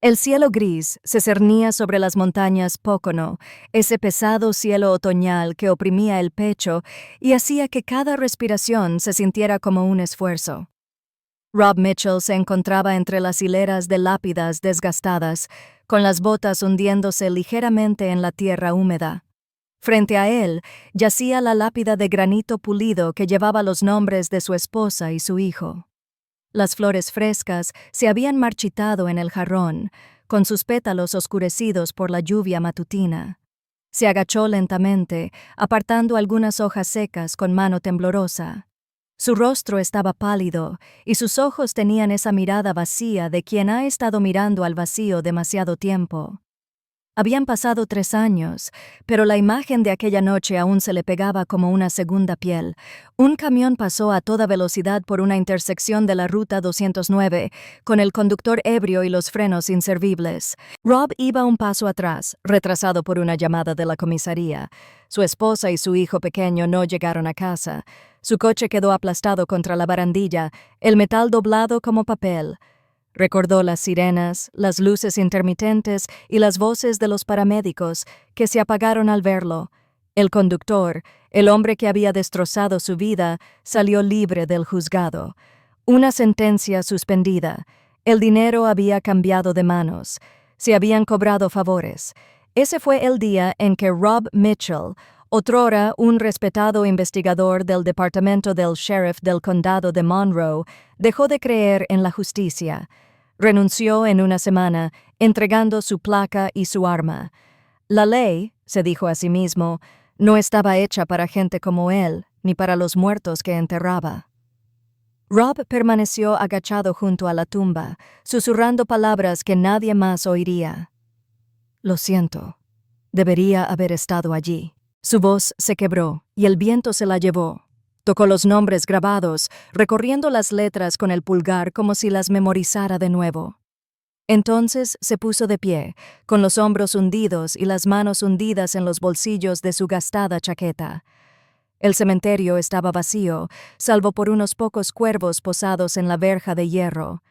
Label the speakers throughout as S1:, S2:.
S1: El cielo gris se cernía sobre las montañas Pocono, ese pesado cielo otoñal que oprimía el pecho y hacía que cada respiración se sintiera como un esfuerzo. Rob Mitchell se encontraba entre las hileras de lápidas desgastadas, con las botas hundiéndose ligeramente en la tierra húmeda. Frente a él yacía la lápida de granito pulido que llevaba los nombres de su esposa y su hijo. Las flores frescas se habían marchitado en el jarrón, con sus pétalos oscurecidos por la lluvia matutina. Se agachó lentamente, apartando algunas hojas secas con mano temblorosa. Su rostro estaba pálido, y sus ojos tenían esa mirada vacía de quien ha estado mirando al vacío demasiado tiempo. Habían pasado 3 años, pero la imagen de aquella noche aún se le pegaba como una segunda piel. Un camión pasó a toda velocidad por una intersección de la Ruta 209, con el conductor ebrio y los frenos inservibles. Rob iba un paso atrás, retrasado por una llamada de la comisaría. Su esposa y su hijo pequeño no llegaron a casa. Su coche quedó aplastado contra la barandilla, el metal doblado como papel. Recordó las sirenas, las luces intermitentes y las voces de los paramédicos que se apagaron al verlo. El conductor, el hombre que había destrozado su vida, salió libre del juzgado. Una sentencia suspendida. El dinero había cambiado de manos. Se habían cobrado favores. Ese fue el día en que Rob Mitchell, otrora un respetado investigador del departamento del sheriff del condado de Monroe, dejó de creer en la justicia. Renunció en una semana, entregando su placa y su arma. La ley, se dijo a sí mismo, no estaba hecha para gente como él, ni para los muertos que enterraba. Rob permaneció agachado junto a la tumba, susurrando palabras que nadie más oiría. «Lo siento. Debería haber estado allí». Su voz se quebró y el viento se la llevó. Tocó los nombres grabados, recorriendo las letras con el pulgar como si las memorizara de nuevo. Entonces se puso de pie, con los hombros hundidos y las manos hundidas en los bolsillos de su gastada chaqueta. El cementerio estaba vacío, salvo por unos pocos cuervos posados en la verja de hierro.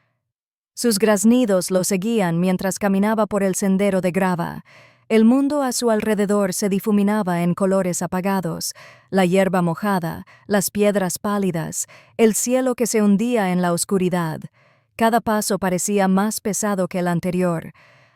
S1: Sus graznidos lo seguían mientras caminaba por el sendero de grava. El mundo a su alrededor se difuminaba en colores apagados, la hierba mojada, las piedras pálidas, el cielo que se hundía en la oscuridad. Cada paso parecía más pesado que el anterior.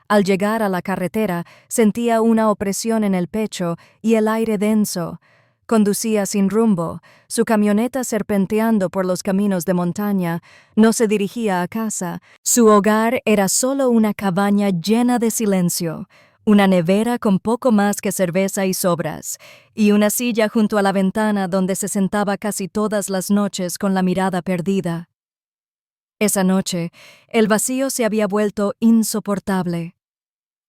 S1: Al llegar a la carretera, sentía una opresión en el pecho y el aire denso. Conducía sin rumbo, su camioneta serpenteando por los caminos de montaña, no se dirigía a casa. Su hogar era solo una cabaña llena de silencio, una nevera con poco más que cerveza y sobras, y una silla junto a la ventana donde se sentaba casi todas las noches con la mirada perdida. Esa noche, el vacío se había vuelto insoportable.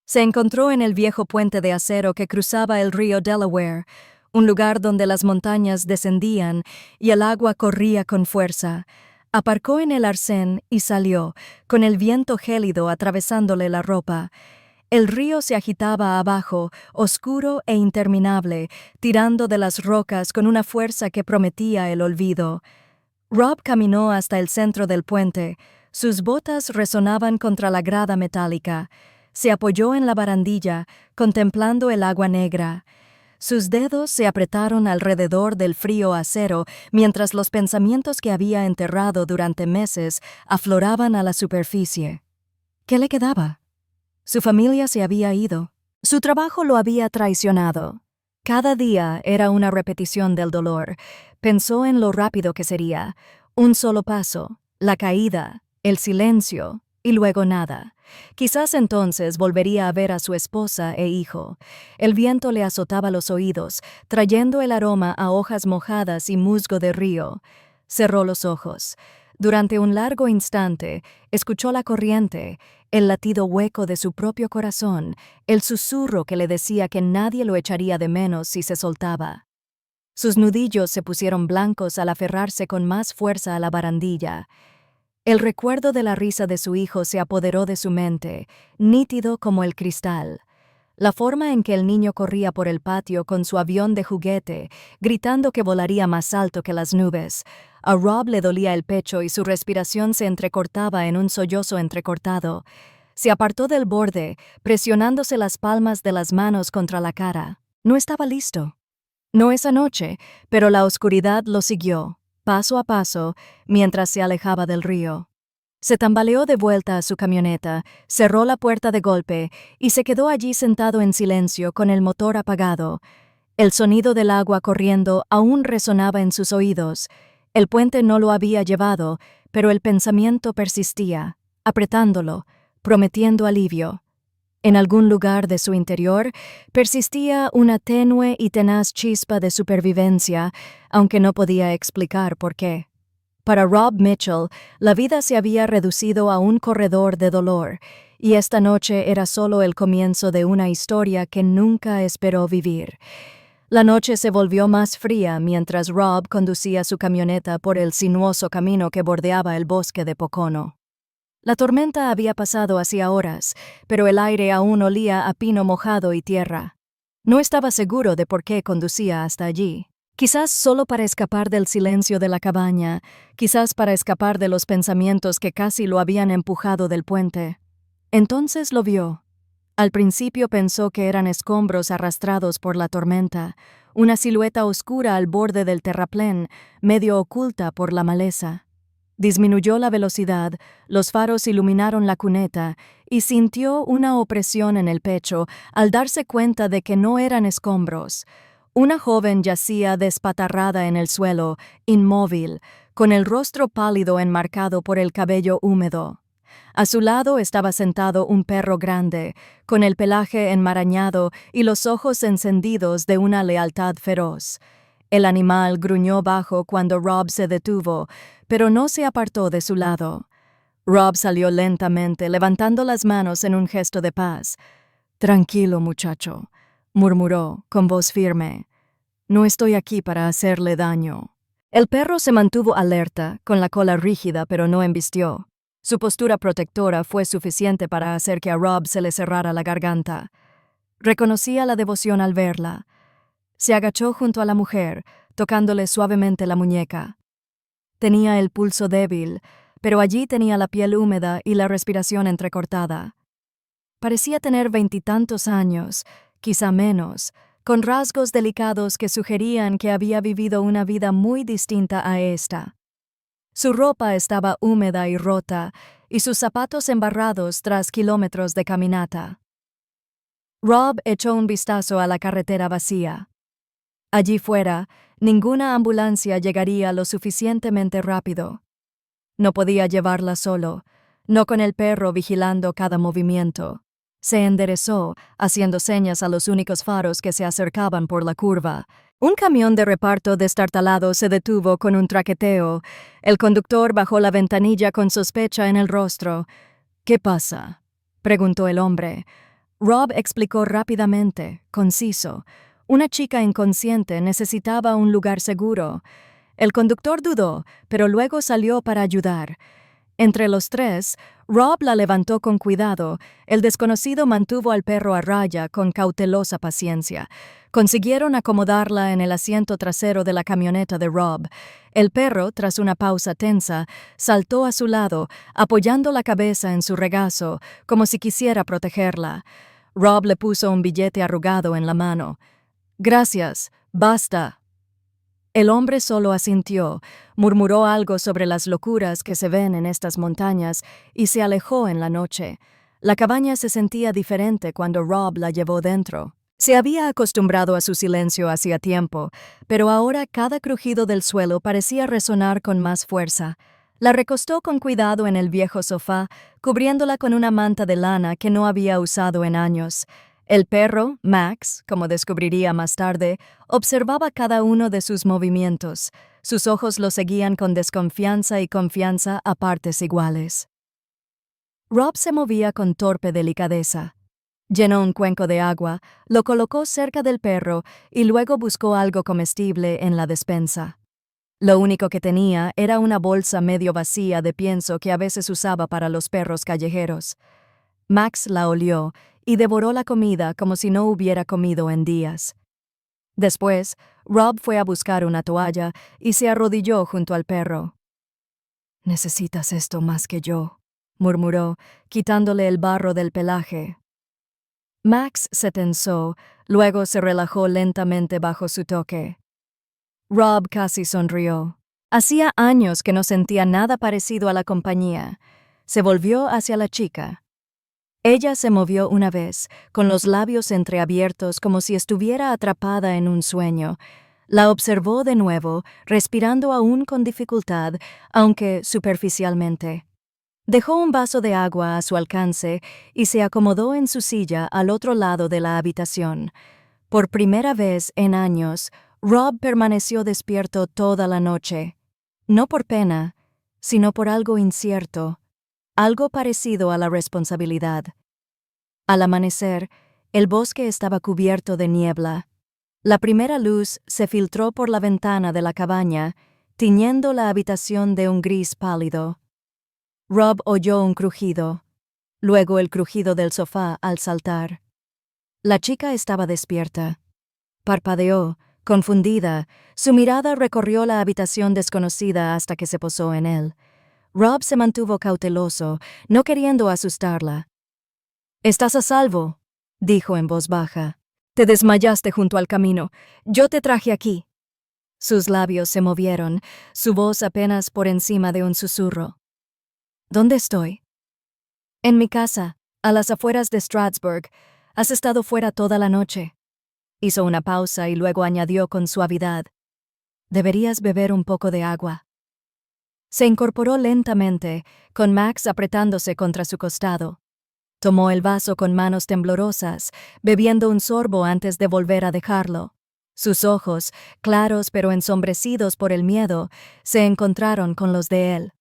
S1: Se encontró en el viejo puente de acero que cruzaba el río Delaware, un lugar donde las montañas descendían y el agua corría con fuerza. Aparcó en el arcén y salió, con el viento gélido atravesándole la ropa. El río se agitaba abajo, oscuro e interminable, tirando de las rocas con una fuerza que prometía el olvido. Rob caminó hasta el centro del puente. Sus botas resonaban contra la grada metálica. Se apoyó en la barandilla, contemplando el agua negra. Sus dedos se apretaron alrededor del frío acero mientras los pensamientos que había enterrado durante meses afloraban a la superficie. ¿Qué le quedaba? Su familia se había ido. Su trabajo lo había traicionado. Cada día era una repetición del dolor. Pensó en lo rápido que sería. Un solo paso, la caída, el silencio, y luego nada. Quizás entonces volvería a ver a su esposa e hijo. El viento le azotaba los oídos, trayendo el aroma a hojas mojadas y musgo de río. Cerró los ojos. Durante un largo instante, escuchó la corriente, el latido hueco de su propio corazón, el susurro que le decía que nadie lo echaría de menos si se soltaba. Sus nudillos se pusieron blancos al aferrarse con más fuerza a la barandilla. El recuerdo de la risa de su hijo se apoderó de su mente, nítido como el cristal. La forma en que el niño corría por el patio con su avión de juguete, gritando que volaría más alto que las nubes. A Rob le dolía el pecho y su respiración se entrecortaba en un sollozo entrecortado. Se apartó del borde, presionándose las palmas de las manos contra la cara. No estaba listo. No esa noche, pero la oscuridad lo siguió, paso a paso, mientras se alejaba del río. Se tambaleó de vuelta a su camioneta, cerró la puerta de golpe y se quedó allí sentado en silencio con el motor apagado. El sonido del agua corriendo aún resonaba en sus oídos. El puente no lo había llevado, pero el pensamiento persistía, apretándolo, prometiendo alivio. En algún lugar de su interior persistía una tenue y tenaz chispa de supervivencia, aunque no podía explicar por qué. Para Rob Mitchell, la vida se había reducido a un corredor de dolor, y esta noche era solo el comienzo de una historia que nunca esperó vivir. La noche se volvió más fría mientras Rob conducía su camioneta por el sinuoso camino que bordeaba el bosque de Pocono. La tormenta había pasado hacía horas, pero el aire aún olía a pino mojado y tierra. No estaba seguro de por qué conducía hasta allí. Quizás solo para escapar del silencio de la cabaña, quizás para escapar de los pensamientos que casi lo habían empujado del puente. Entonces lo vio. Al principio pensó que eran escombros arrastrados por la tormenta, una silueta oscura al borde del terraplén, medio oculta por la maleza. Disminuyó la velocidad, los faros iluminaron la cuneta y sintió una opresión en el pecho al darse cuenta de que no eran escombros. Una joven yacía despatarrada en el suelo, inmóvil, con el rostro pálido enmarcado por el cabello húmedo. A su lado estaba sentado un perro grande, con el pelaje enmarañado y los ojos encendidos de una lealtad feroz. El animal gruñó bajo cuando Rob se detuvo, pero no se apartó de su lado. Rob salió lentamente, levantando las manos en un gesto de paz. «Tranquilo, muchacho», murmuró, con voz firme. «No estoy aquí para hacerle daño». El perro se mantuvo alerta, con la cola rígida, pero no embistió. Su postura protectora fue suficiente para hacer que a Rob se le cerrara la garganta. Reconocía la devoción al verla. Se agachó junto a la mujer, tocándole suavemente la muñeca. Tenía el pulso débil, pero allí tenía la piel húmeda y la respiración entrecortada. Parecía tener 20 años, quizá menos, con rasgos delicados que sugerían que había vivido una vida muy distinta a esta. Su ropa estaba húmeda y rota, y sus zapatos embarrados tras kilómetros de caminata. Rob echó un vistazo a la carretera vacía. Allí fuera, ninguna ambulancia llegaría lo suficientemente rápido. No podía llevarla solo, no con el perro vigilando cada movimiento. Se enderezó, haciendo señas a los únicos faros que se acercaban por la curva. Un camión de reparto destartalado se detuvo con un traqueteo. El conductor bajó la ventanilla con sospecha en el rostro. «¿Qué pasa?», preguntó el hombre. Rob explicó rápidamente, conciso. Una chica inconsciente necesitaba un lugar seguro. El conductor dudó, pero luego salió para ayudar. Entre los tres, Rob la levantó con cuidado. El desconocido mantuvo al perro a raya con cautelosa paciencia. Consiguieron acomodarla en el asiento trasero de la camioneta de Rob. El perro, tras una pausa tensa, saltó a su lado, apoyando la cabeza en su regazo, como si quisiera protegerla. Rob le puso un billete arrugado en la mano. «Gracias, basta». El hombre solo asintió, murmuró algo sobre las locuras que se ven en estas montañas y se alejó en la noche. La cabaña se sentía diferente cuando Rob la llevó dentro. Se había acostumbrado a su silencio hacía tiempo, pero ahora cada crujido del suelo parecía resonar con más fuerza. La recostó con cuidado en el viejo sofá, cubriéndola con una manta de lana que no había usado en años. El perro, Max, como descubriría más tarde, observaba cada uno de sus movimientos. Sus ojos lo seguían con desconfianza y confianza a partes iguales. Rob se movía con torpe delicadeza. Llenó un cuenco de agua, lo colocó cerca del perro y luego buscó algo comestible en la despensa. Lo único que tenía era una bolsa medio vacía de pienso que a veces usaba para los perros callejeros. Max la olió y devoró la comida como si no hubiera comido en días. Después, Rob fue a buscar una toalla y se arrodilló junto al perro. «Necesitas esto más que yo», murmuró, quitándole el barro del pelaje. Max se tensó, luego se relajó lentamente bajo su toque. Rob casi sonrió. Hacía años que no sentía nada parecido a la compañía. Se volvió hacia la chica. Ella se movió una vez, con los labios entreabiertos como si estuviera atrapada en un sueño. La observó de nuevo, respirando aún con dificultad, aunque superficialmente. Dejó un vaso de agua a su alcance y se acomodó en su silla al otro lado de la habitación. Por primera vez en años, Rob permaneció despierto toda la noche. No por pena, sino por algo incierto, algo parecido a la responsabilidad. Al amanecer, el bosque estaba cubierto de niebla. La primera luz se filtró por la ventana de la cabaña, tiñendo la habitación de un gris pálido. Rob oyó un crujido, luego el crujido del sofá al saltar. La chica estaba despierta. Parpadeó, confundida, su mirada recorrió la habitación desconocida hasta que se posó en él. Rob se mantuvo cauteloso, no queriendo asustarla. «Estás a salvo», dijo en voz baja. «Te desmayaste junto al camino. Yo te traje aquí». Sus labios se movieron, su voz apenas por encima de un susurro. «¿Dónde estoy?» «En mi casa, a las afueras de Strasbourg. Has estado fuera toda la noche». Hizo una pausa y luego añadió con suavidad. «Deberías beber un poco de agua». Se incorporó lentamente, con Max apretándose contra su costado. Tomó el vaso con manos temblorosas, bebiendo un sorbo antes de volver a dejarlo. Sus ojos, claros pero ensombrecidos por el miedo, se encontraron con los de él.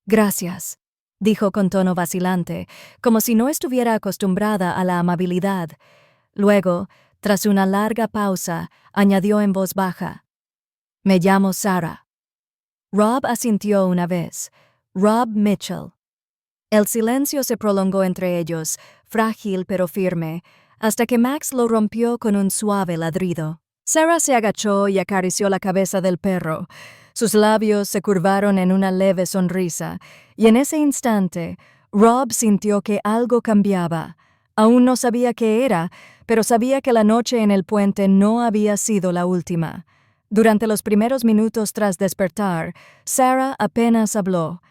S1: «Gracias», dijo con tono vacilante, como si no estuviera acostumbrada a la amabilidad. Luego, tras una larga pausa, añadió en voz baja. «Me llamo Sarah». Rob asintió una vez. Rob Mitchell. El silencio se prolongó entre ellos, frágil pero firme, hasta que Max lo rompió con un suave ladrido. Sarah se agachó y acarició la cabeza del perro. Sus labios se curvaron en una leve sonrisa, y en ese instante, Rob sintió que algo cambiaba. Aún no sabía qué era, pero sabía que la noche en el puente no había sido la última. Durante los primeros minutos tras despertar, Sarah apenas habló.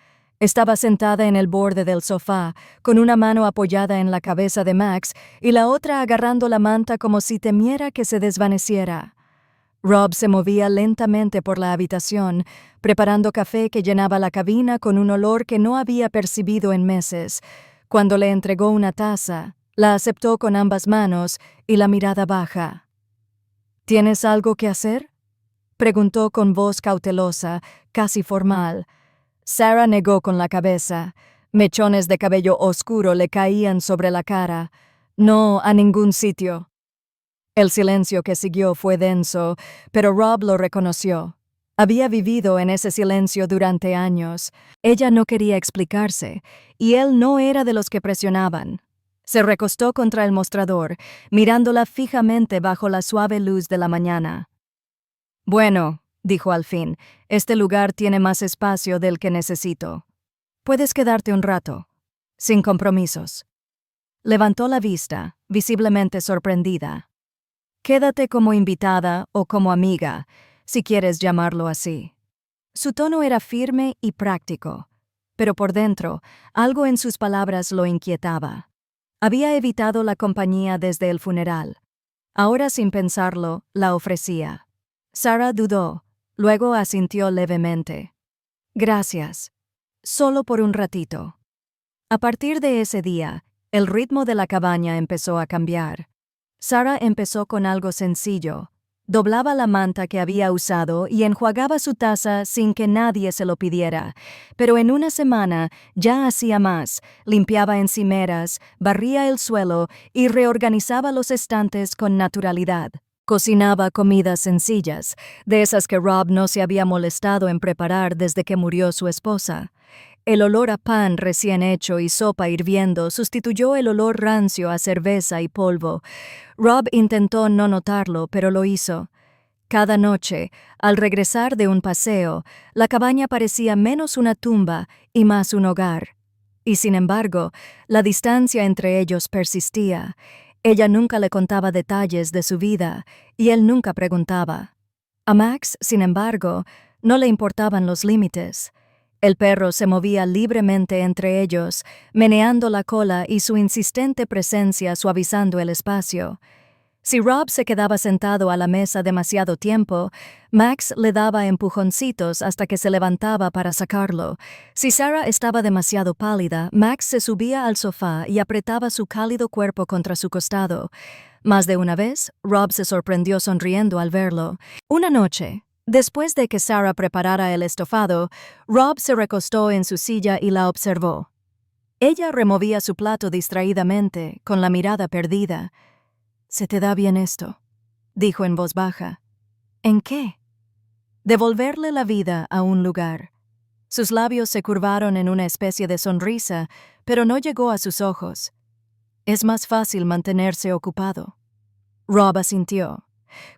S1: Estaba sentada en el borde del sofá, con una mano apoyada en la cabeza de Max y la otra agarrando la manta como si temiera que se desvaneciera. Rob se movía lentamente por la habitación, preparando café que llenaba la cabina con un olor que no había percibido en meses. Cuando le entregó una taza, la aceptó con ambas manos y la mirada baja. «¿Tienes algo que hacer?», preguntó con voz cautelosa, casi formal. Sarah negó con la cabeza. Mechones de cabello oscuro le caían sobre la cara. «No, a ningún sitio». El silencio que siguió fue denso, pero Rob lo reconoció. Había vivido en ese silencio durante años. Ella no quería explicarse, y él no era de los que presionaban. Se recostó contra el mostrador, mirándola fijamente bajo la suave luz de la mañana. «Bueno», dijo al fin, «este lugar tiene más espacio del que necesito. Puedes quedarte un rato, sin compromisos». Levantó la vista, visiblemente sorprendida. «Quédate como invitada o como amiga, si quieres llamarlo así». Su tono era firme y práctico, pero por dentro, algo en sus palabras lo inquietaba. Había evitado la compañía desde el funeral. Ahora, sin pensarlo, la ofrecía. Sarah dudó, luego asintió levemente. «Gracias. Solo por un ratito». A partir de ese día, el ritmo de la cabaña empezó a cambiar. Sarah empezó con algo sencillo. Doblaba la manta que había usado y enjuagaba su taza sin que nadie se lo pidiera. Pero en una semana ya hacía más, limpiaba encimeras, barría el suelo y reorganizaba los estantes con naturalidad. Cocinaba comidas sencillas, de esas que Rob no se había molestado en preparar desde que murió su esposa. El olor a pan recién hecho y sopa hirviendo sustituyó el olor rancio a cerveza y polvo. Rob intentó no notarlo, pero lo hizo. Cada noche, al regresar de un paseo, la cabaña parecía menos una tumba y más un hogar. Y sin embargo, la distancia entre ellos persistía. Ella nunca le contaba detalles de su vida, y él nunca preguntaba. A Max, sin embargo, no le importaban los límites. El perro se movía libremente entre ellos, meneando la cola y su insistente presencia suavizando el espacio. Si Rob se quedaba sentado a la mesa demasiado tiempo, Max le daba empujoncitos hasta que se levantaba para sacarlo. Si Sarah estaba demasiado pálida, Max se subía al sofá y apretaba su cálido cuerpo contra su costado. Más de una vez, Rob se sorprendió sonriendo al verlo. Una noche, después de que Sarah preparara el estofado, Rob se recostó en su silla y la observó. Ella removía su plato distraídamente, con la mirada perdida. «¿Se te da bien esto?», dijo en voz baja. «¿En qué?». Devolverle la vida a un lugar. Sus labios se curvaron en una especie de sonrisa, pero no llegó a sus ojos. «Es más fácil mantenerse ocupado». Rob asintió.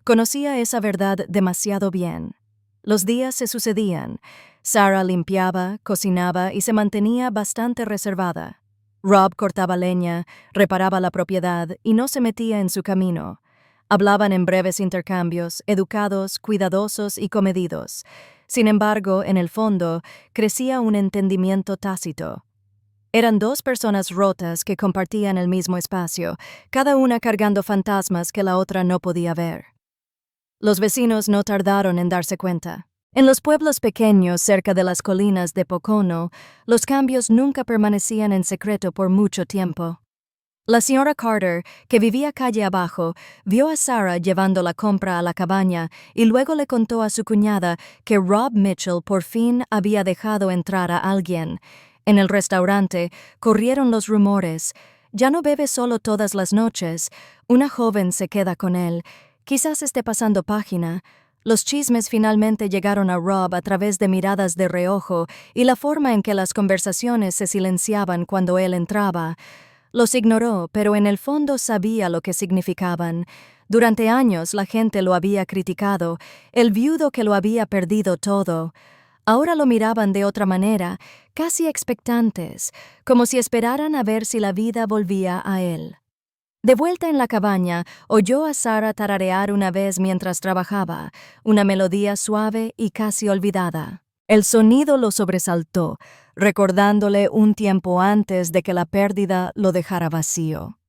S1: Conocía esa verdad demasiado bien. Los días se sucedían. Sarah limpiaba, cocinaba y se mantenía bastante reservada. Rob cortaba leña, reparaba la propiedad y no se metía en su camino. Hablaban en breves intercambios, educados, cuidadosos y comedidos. Sin embargo, en el fondo, crecía un entendimiento tácito. Eran dos personas rotas que compartían el mismo espacio, cada una cargando fantasmas que la otra no podía ver. Los vecinos no tardaron en darse cuenta. En los pueblos pequeños cerca de las colinas de Pocono, los cambios nunca permanecían en secreto por mucho tiempo. La señora Carter, que vivía calle abajo, vio a Sarah llevando la compra a la cabaña y luego le contó a su cuñada que Rob Mitchell por fin había dejado entrar a alguien. En el restaurante corrieron los rumores. Ya no bebe solo todas las noches. Una joven se queda con él. Quizás esté pasando página. Los chismes finalmente llegaron a Rob a través de miradas de reojo y la forma en que las conversaciones se silenciaban cuando él entraba. Los ignoró, pero en el fondo sabía lo que significaban. Durante años la gente lo había criticado, el viudo que lo había perdido todo. Ahora lo miraban de otra manera, casi expectantes, como si esperaran a ver si la vida volvía a él. De vuelta en la cabaña, oyó a Sarah tararear una vez mientras trabajaba, una melodía suave y casi olvidada. El sonido lo sobresaltó, recordándole un tiempo antes de que la pérdida lo dejara vacío.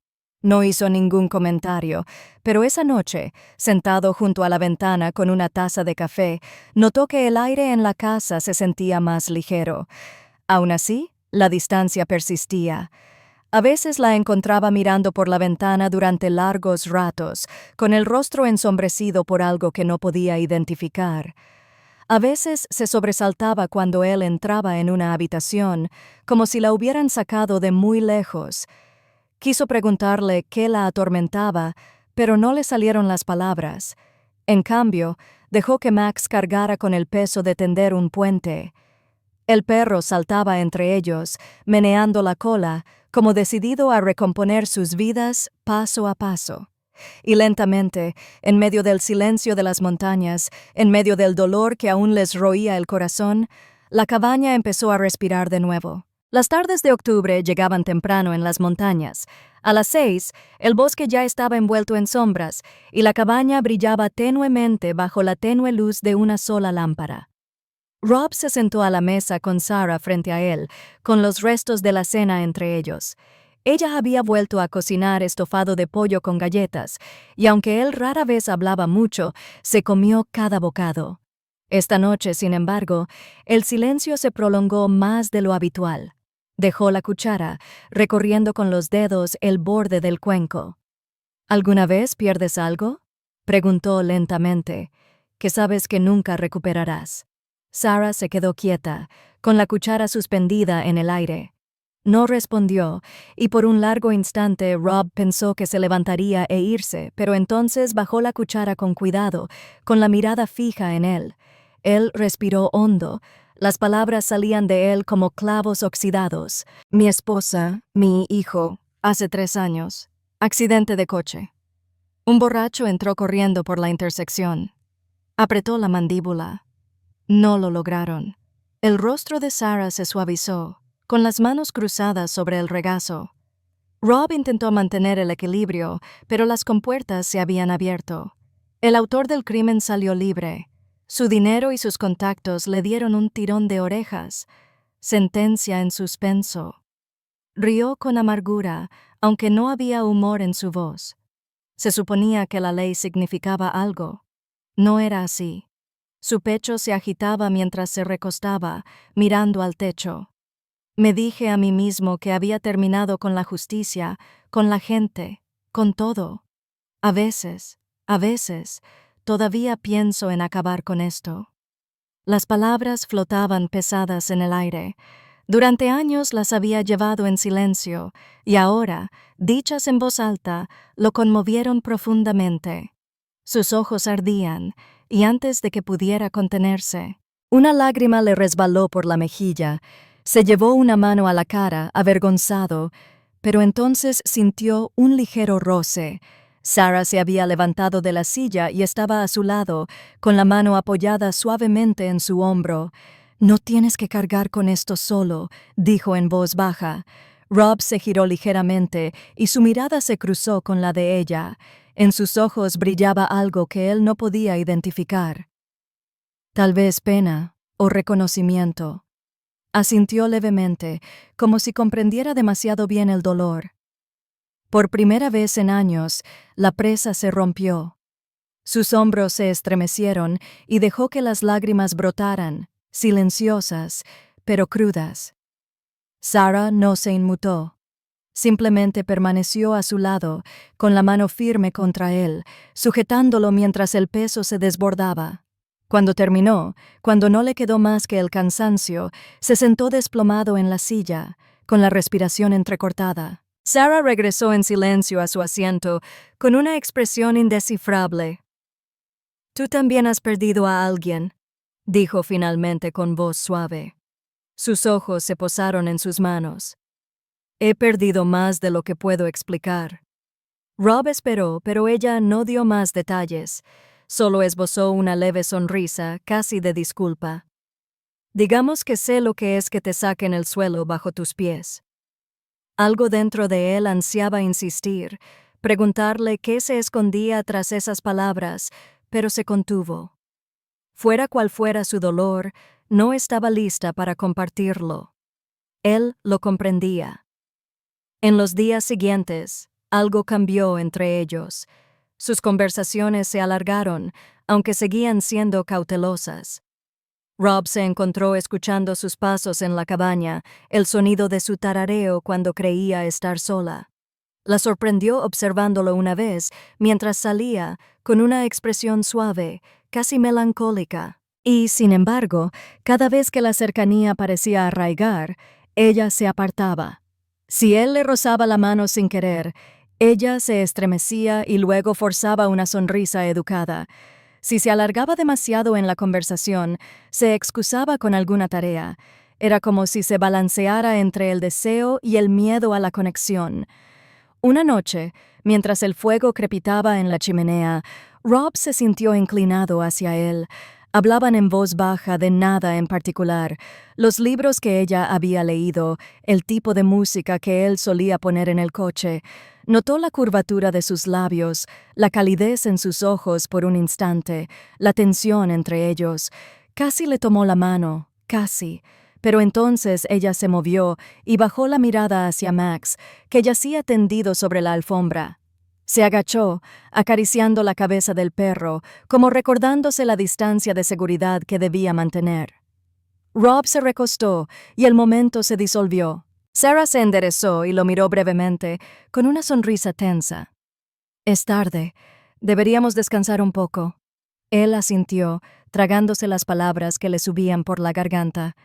S1: No hizo ningún comentario, pero esa noche, sentado junto a la ventana con una taza de café, notó que el aire en la casa se sentía más ligero. Aún así, la distancia persistía. A veces la encontraba mirando por la ventana durante largos ratos, con el rostro ensombrecido por algo que no podía identificar. A veces se sobresaltaba cuando él entraba en una habitación, como si la hubieran sacado de muy lejos. Quiso preguntarle qué la atormentaba, pero no le salieron las palabras. En cambio, dejó que Max cargara con el peso de tender un puente. El perro saltaba entre ellos, meneando la cola, como decidido a recomponer sus vidas paso a paso. Y lentamente, en medio del silencio de las montañas, en medio del dolor que aún les roía el corazón, la cabaña empezó a respirar de nuevo. Las tardes de octubre llegaban temprano en las montañas. A las 6, el bosque ya estaba envuelto en sombras, y la cabaña brillaba tenuemente bajo la tenue luz de una sola lámpara. Rob se sentó a la mesa con Sarah frente a él, con los restos de la cena entre ellos. Ella había vuelto a cocinar estofado de pollo con galletas, y aunque él rara vez hablaba mucho, se comió cada bocado. Esta noche, sin embargo, el silencio se prolongó más de lo habitual. Dejó la cuchara, recorriendo con los dedos el borde del cuenco. «¿Alguna vez pierdes algo?», preguntó lentamente, «que sabes que nunca recuperarás». Sarah se quedó quieta, con la cuchara suspendida en el aire. No respondió, y por un largo instante Rob pensó que se levantaría e irse, pero entonces bajó la cuchara con cuidado, con la mirada fija en él. Él respiró hondo. Las palabras salían de él como clavos oxidados. «Mi esposa, mi hijo, hace 3 años. Accidente de coche». Un borracho entró corriendo por la intersección. Apretó la mandíbula. No lo lograron. El rostro de Sarah se suavizó. con las manos cruzadas sobre el regazo. Rob intentó mantener el equilibrio, pero las compuertas se habían abierto. El autor del crimen salió libre. Su dinero y sus contactos le dieron un tirón de orejas. Sentencia en suspenso. Rió con amargura, aunque no había humor en su voz. Se suponía que la ley significaba algo. No era así. Su pecho se agitaba mientras se recostaba, mirando al techo. Me dije a mí mismo que había terminado con la justicia, con la gente, con todo. A veces, todavía pienso en acabar con esto. Las palabras flotaban pesadas en el aire. Durante años las había llevado en silencio, y ahora, dichas en voz alta, lo conmovieron profundamente. Sus ojos ardían, y antes de que pudiera contenerse, una lágrima le resbaló por la mejilla. Se llevó una mano a la cara, avergonzado, pero entonces sintió un ligero roce. Sarah se había levantado de la silla y estaba a su lado, con la mano apoyada suavemente en su hombro. «No tienes que cargar con esto solo», dijo en voz baja. Rob se giró ligeramente y su mirada se cruzó con la de ella. En sus ojos brillaba algo que él no podía identificar. Tal vez pena o reconocimiento. Asintió levemente, como si comprendiera demasiado bien el dolor. Por primera vez en años, la presa se rompió. Sus hombros se estremecieron y dejó que las lágrimas brotaran, silenciosas, pero crudas. Sarah no se inmutó. Simplemente permaneció a su lado, con la mano firme contra él, sujetándolo mientras el peso se desbordaba. Cuando terminó, cuando no le quedó más que el cansancio, se sentó desplomado en la silla, con la respiración entrecortada. Sarah regresó en silencio a su asiento, con una expresión indescifrable. «Tú también has perdido a alguien», dijo finalmente con voz suave. Sus ojos se posaron en sus manos. «He perdido más de lo que puedo explicar». Rob esperó, pero ella no dio más detalles. Solo esbozó una leve sonrisa, casi de disculpa. «Digamos que sé lo que es que te saquen el suelo bajo tus pies». Algo dentro de él ansiaba insistir, preguntarle qué se escondía tras esas palabras, pero se contuvo. Fuera cual fuera su dolor, no estaba lista para compartirlo. Él lo comprendía. En los días siguientes, algo cambió entre ellos. Sus conversaciones se alargaron, aunque seguían siendo cautelosas. Rob se encontró escuchando sus pasos en la cabaña, el sonido de su tarareo cuando creía estar sola. La sorprendió observándolo una vez, mientras salía, con una expresión suave, casi melancólica. Y, sin embargo, cada vez que la cercanía parecía arraigar, ella se apartaba. Si él le rozaba la mano sin querer, ella se estremecía y luego forzaba una sonrisa educada. Si se alargaba demasiado en la conversación, se excusaba con alguna tarea. Era como si se balanceara entre el deseo y el miedo a la conexión. Una noche, mientras el fuego crepitaba en la chimenea, Rob se sintió inclinado hacia él. Hablaban en voz baja de nada en particular, los libros que ella había leído, el tipo de música que él solía poner en el coche. Notó la curvatura de sus labios, la calidez en sus ojos por un instante, la tensión entre ellos. Casi le tomó la mano, casi. Pero entonces ella se movió y bajó la mirada hacia Max, que yacía tendido sobre la alfombra. Se agachó, acariciando la cabeza del perro, como recordándose la distancia de seguridad que debía mantener. Rob se recostó y el momento se disolvió. Sarah se enderezó y lo miró brevemente, con una sonrisa tensa. «Es tarde. Deberíamos descansar un poco». Él asintió, tragándose las palabras que le subían por la garganta.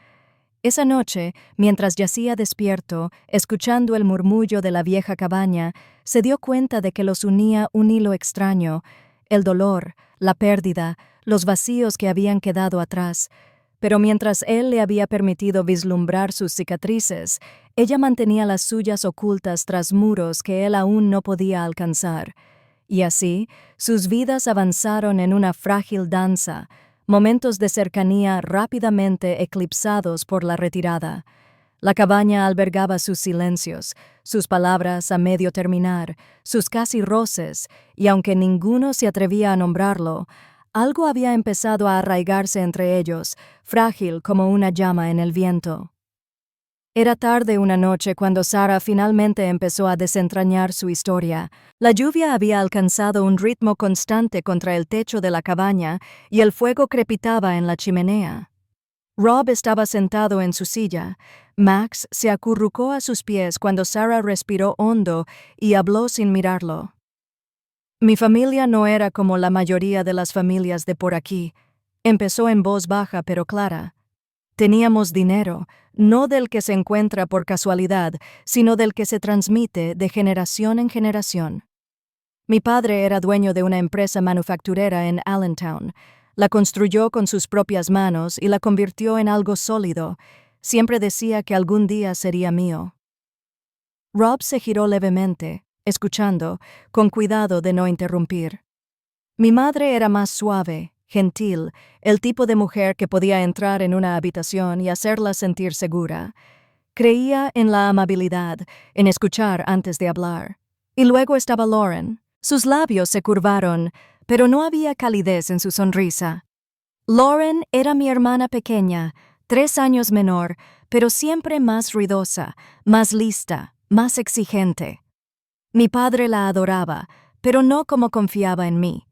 S1: Esa noche, mientras yacía despierto, escuchando el murmullo de la vieja cabaña, se dio cuenta de que los unía un hilo extraño, el dolor, la pérdida, los vacíos que habían quedado atrás. Pero mientras él le había permitido vislumbrar sus cicatrices, ella mantenía las suyas ocultas tras muros que él aún no podía alcanzar. Y así, sus vidas avanzaron en una frágil danza, momentos de cercanía rápidamente eclipsados por la retirada. La cabaña albergaba sus silencios, sus palabras a medio terminar, sus casi roces, y aunque ninguno se atrevía a nombrarlo, algo había empezado a arraigarse entre ellos, frágil como una llama en el viento. Era tarde una noche cuando Sarah finalmente empezó a desentrañar su historia. La lluvia había alcanzado un ritmo constante contra el techo de la cabaña y el fuego crepitaba en la chimenea. Rob estaba sentado en su silla. Max se acurrucó a sus pies cuando Sarah respiró hondo y habló sin mirarlo. «Mi familia no era como la mayoría de las familias de por aquí», empezó en voz baja pero clara. «Teníamos dinero, no del que se encuentra por casualidad, sino del que se transmite de generación en generación. Mi padre era dueño de una empresa manufacturera en Allentown. La construyó con sus propias manos y la convirtió en algo sólido. Siempre decía que algún día sería mío». Rob se giró levemente, escuchando, con cuidado de no interrumpir. «Mi madre era más suave, gentil, el tipo de mujer que podía entrar en una habitación y hacerla sentir segura. Creía en la amabilidad, en escuchar antes de hablar. Y luego estaba Lauren. Sus labios se curvaron, pero no había calidez en su sonrisa. Lauren era mi hermana pequeña, 3 años menor, pero siempre más ruidosa, más lista, más exigente. Mi padre la adoraba, pero no como confiaba en mí.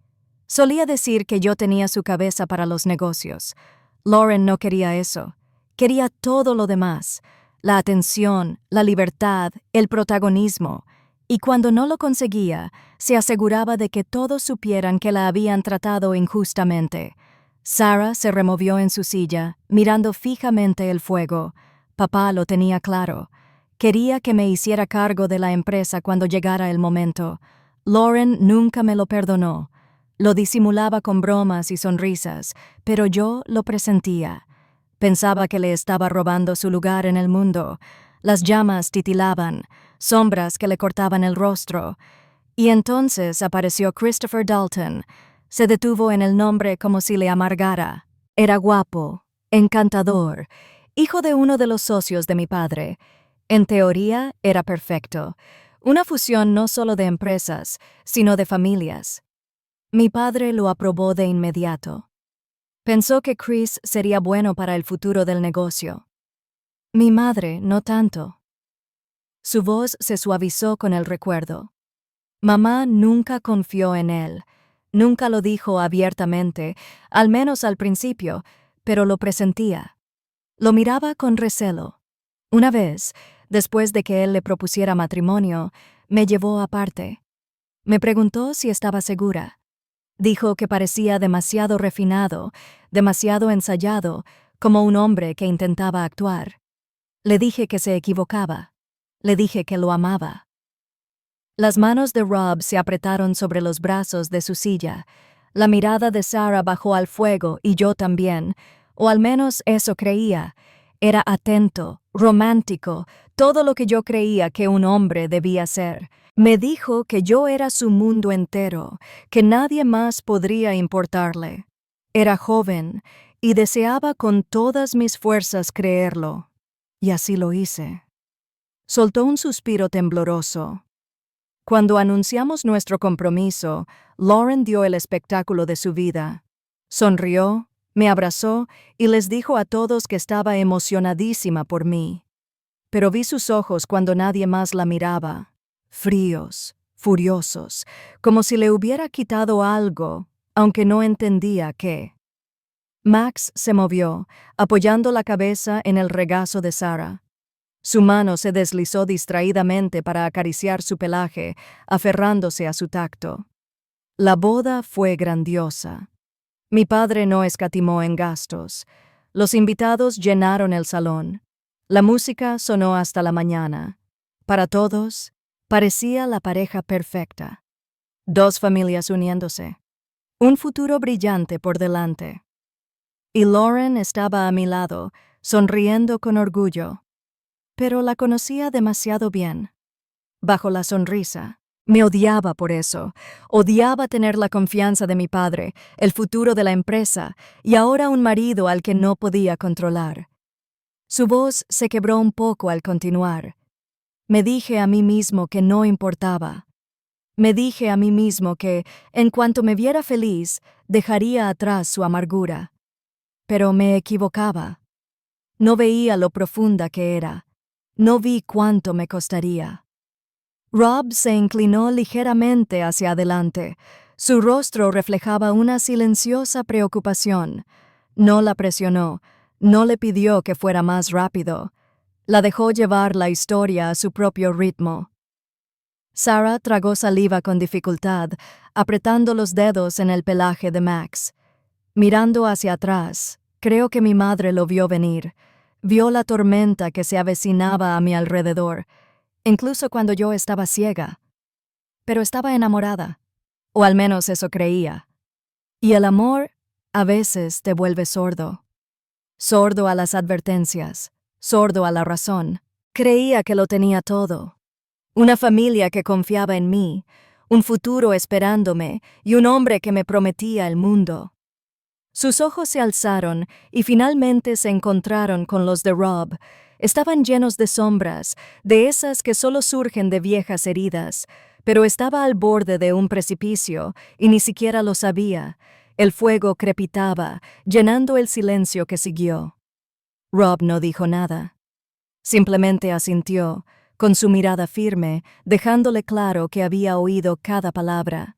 S1: Solía decir que yo tenía su cabeza para los negocios. Lauren no quería eso. Quería todo lo demás: la atención, la libertad, el protagonismo. Y cuando no lo conseguía, se aseguraba de que todos supieran que la habían tratado injustamente. Sarah se removió en su silla, mirando fijamente el fuego. Papá lo tenía claro. Quería que me hiciera cargo de la empresa cuando llegara el momento. Lauren nunca me lo perdonó. Lo disimulaba con bromas y sonrisas, pero yo lo presentía. Pensaba que le estaba robando su lugar en el mundo. Las llamas titilaban, sombras que le cortaban el rostro. Y entonces apareció Christopher Dalton. Se detuvo en el nombre como si le amargara. Era guapo, encantador, hijo de uno de los socios de mi padre. En teoría era perfecto. Una fusión no solo de empresas, sino de familias. Mi padre lo aprobó de inmediato. Pensó que Chris sería bueno para el futuro del negocio. Mi madre no tanto. Su voz se suavizó con el recuerdo. Mamá nunca confió en él. Nunca lo dijo abiertamente, al menos al principio, pero lo presentía. Lo miraba con recelo. Una vez, después de que él le propusiera matrimonio, me llevó aparte. Me preguntó si estaba segura. Dijo que parecía demasiado refinado, demasiado ensayado, como un hombre que intentaba actuar. Le dije que se equivocaba. Le dije que lo amaba. Las manos de Rob se apretaron sobre los brazos de su silla. La mirada de Sarah bajó al fuego y yo también, o al menos eso creía. Era atento, romántico, todo lo que yo creía que un hombre debía ser. Me dijo que yo era su mundo entero, que nadie más podría importarle. Era joven y deseaba con todas mis fuerzas creerlo. Y así lo hice. Soltó un suspiro tembloroso. Cuando anunciamos nuestro compromiso, Lauren dio el espectáculo de su vida. Sonrió, me abrazó y les dijo a todos que estaba emocionadísima por mí. Pero vi sus ojos cuando nadie más la miraba, fríos, furiosos, como si le hubiera quitado algo, aunque no entendía qué. Max se movió, apoyando la cabeza en el regazo de Sarah. Su mano se deslizó distraídamente para acariciar su pelaje, aferrándose a su tacto. La boda fue grandiosa. Mi padre no escatimó en gastos. Los invitados llenaron el salón. La música sonó hasta la mañana. Para todos, parecía la pareja perfecta. 2 familias uniéndose. Un futuro brillante por delante. Y Lauren estaba a mi lado, sonriendo con orgullo. Pero la conocía demasiado bien. Bajo la sonrisa, me odiaba por eso. Odiaba tener la confianza de mi padre, el futuro de la empresa, y ahora un marido al que no podía controlar. Su voz se quebró un poco al continuar. Me dije a mí mismo que no importaba. Me dije a mí mismo que, en cuanto me viera feliz, dejaría atrás su amargura. Pero me equivocaba. No veía lo profunda que era. No vi cuánto me costaría. Rob se inclinó ligeramente hacia adelante. Su rostro reflejaba una silenciosa preocupación. No la presionó, no le pidió que fuera más rápido. La dejó llevar la historia a su propio ritmo. Sarah tragó saliva con dificultad, apretando los dedos en el pelaje de Max. Mirando hacia atrás, creo que mi madre lo vio venir. Vio la tormenta que se avecinaba a mi alrededor, incluso cuando yo estaba ciega. Pero estaba enamorada, o al menos eso creía. Y el amor a veces te vuelve sordo. Sordo a las advertencias, sordo a la razón. Creía que lo tenía todo. Una familia que confiaba en mí, un futuro esperándome y un hombre que me prometía el mundo. Sus ojos se alzaron y finalmente se encontraron con los de Rob. Estaban llenos de sombras, de esas que solo surgen de viejas heridas, pero estaba al borde de un precipicio y ni siquiera lo sabía. El fuego crepitaba, llenando el silencio que siguió. Rob no dijo nada. Simplemente asintió, con su mirada firme, dejándole claro que había oído cada palabra.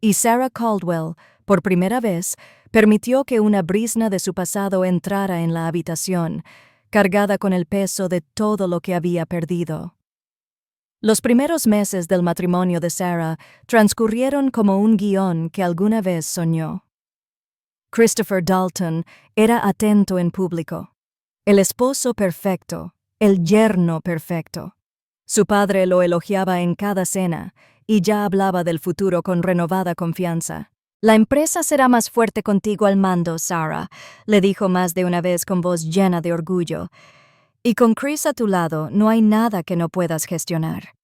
S1: Y Sarah Caldwell, por primera vez, permitió que una brizna de su pasado entrara en la habitación, cargada con el peso de todo lo que había perdido. Los primeros meses del matrimonio de Sarah transcurrieron como un guión que alguna vez soñó. Christopher Dalton era atento en público. El esposo perfecto, el yerno perfecto. Su padre lo elogiaba en cada cena y ya hablaba del futuro con renovada confianza. «La empresa será más fuerte contigo al mando, Sarah», le dijo más de una vez con voz llena de orgullo. «Y con Chris a tu lado no hay nada que no puedas gestionar».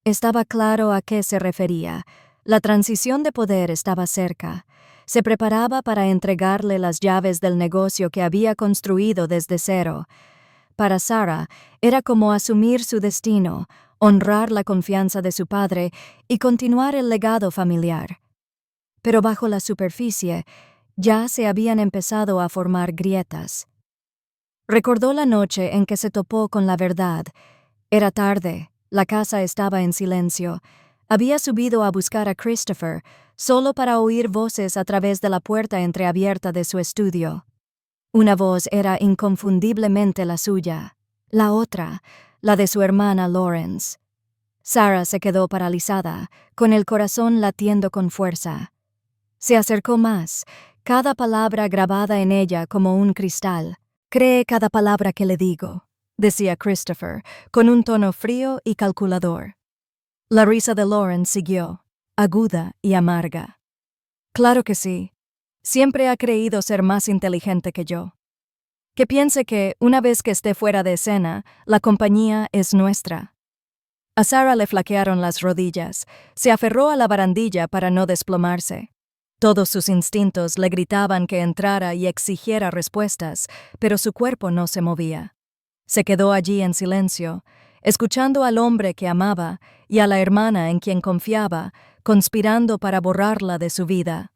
S1: Estaba claro a qué se refería. La transición de poder estaba cerca. Se preparaba para entregarle las llaves del negocio que había construido desde cero. Para Sarah, era como asumir su destino, honrar la confianza de su padre y continuar el legado familiar. Pero bajo la superficie, ya se habían empezado a formar grietas. Recordó la noche en que se topó con la verdad. Era tarde, la casa estaba en silencio. Había subido a buscar a Christopher, solo para oír voces a través de la puerta entreabierta de su estudio. Una voz era inconfundiblemente la suya, la otra, la de su hermana Lawrence. Sarah se quedó paralizada, con el corazón latiendo con fuerza. Se acercó más, cada palabra grabada en ella como un cristal. «Cree cada palabra que le digo», decía Christopher, con un tono frío y calculador. La risa de Lawrence siguió, aguda y amarga. «Claro que sí. Siempre ha creído ser más inteligente que yo. Que piense que, una vez que esté fuera de escena, la compañía es nuestra». A Sarah le flaquearon las rodillas. Se aferró a la barandilla para no desplomarse. Todos sus instintos le gritaban que entrara y exigiera respuestas, pero su cuerpo no se movía. Se quedó allí en silencio, escuchando al hombre que amaba y a la hermana en quien confiaba, conspirando para borrarla de su vida.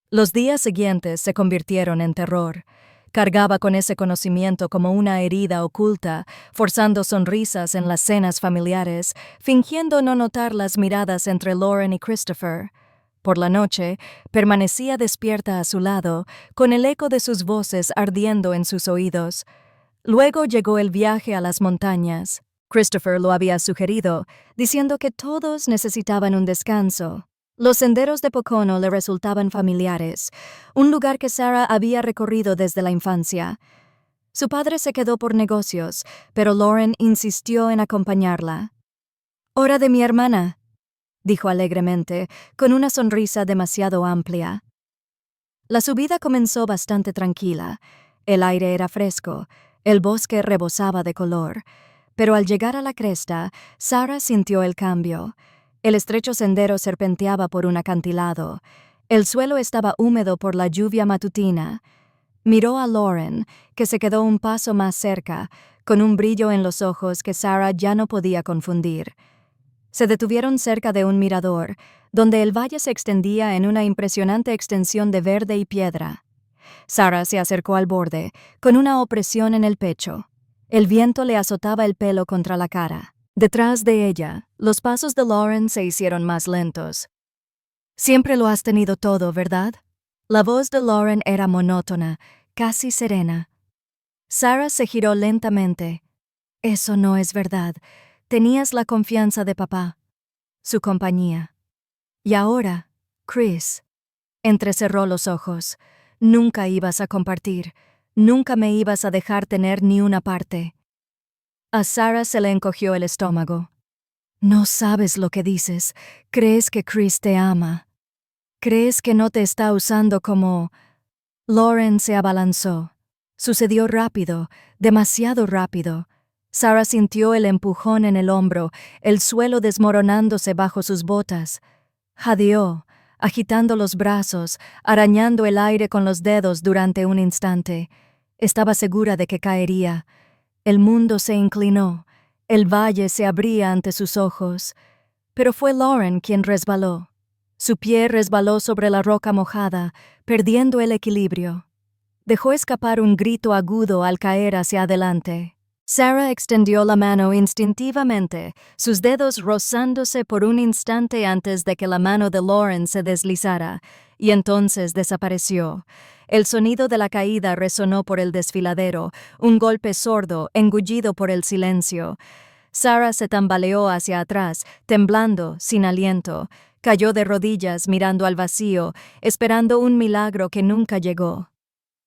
S1: Los días siguientes se convirtieron en terror. Cargaba con ese conocimiento como una herida oculta, forzando sonrisas en las cenas familiares, fingiendo no notar las miradas entre Lauren y Christopher. Por la noche, permanecía despierta a su lado, con el eco de sus voces ardiendo en sus oídos. Luego llegó el viaje a las montañas. Christopher lo había sugerido, diciendo que todos necesitaban un descanso. Los senderos de Pocono le resultaban familiares, un lugar que Sarah había recorrido desde la infancia. Su padre se quedó por negocios, pero Lauren insistió en acompañarla. «Hora de mi hermana», dijo alegremente, con una sonrisa demasiado amplia. La subida comenzó bastante tranquila. El aire era fresco, el bosque rebosaba de color. Pero al llegar a la cresta, Sarah sintió el cambio. El estrecho sendero serpenteaba por un acantilado. El suelo estaba húmedo por la lluvia matutina. Miró a Lauren, que se quedó un paso más cerca, con un brillo en los ojos que Sarah ya no podía confundir. Se detuvieron cerca de un mirador, donde el valle se extendía en una impresionante extensión de verde y piedra. Sarah se acercó al borde, con una opresión en el pecho. El viento le azotaba el pelo contra la cara. Detrás de ella, los pasos de Lauren se hicieron más lentos. «Siempre lo has tenido todo, ¿verdad?» La voz de Lauren era monótona, casi serena. Sarah se giró lentamente. «Eso no es verdad. Tenías la confianza de papá, su compañía. Y ahora, Chris». Entrecerró los ojos. «Nunca ibas a compartir. Nunca me ibas a dejar tener ni una parte». A Sarah se le encogió el estómago. «No sabes lo que dices. Crees que Chris te ama. Crees que no te está usando como...» Lauren se abalanzó. Sucedió rápido, demasiado rápido. Sarah sintió el empujón en el hombro, el suelo desmoronándose bajo sus botas. Jadeó, agitando los brazos, arañando el aire con los dedos durante un instante. Estaba segura de que caería. El mundo se inclinó, el valle se abría ante sus ojos. Pero fue Lauren quien resbaló. Su pie resbaló sobre la roca mojada, perdiendo el equilibrio. Dejó escapar un grito agudo al caer hacia adelante. Sarah extendió la mano instintivamente, sus dedos rozándose por un instante antes de que la mano de Lauren se deslizara, y entonces desapareció. El sonido de la caída resonó por el desfiladero, un golpe sordo, engullido por el silencio. Sarah se tambaleó hacia atrás, temblando, sin aliento. Cayó de rodillas mirando al vacío, esperando un milagro que nunca llegó.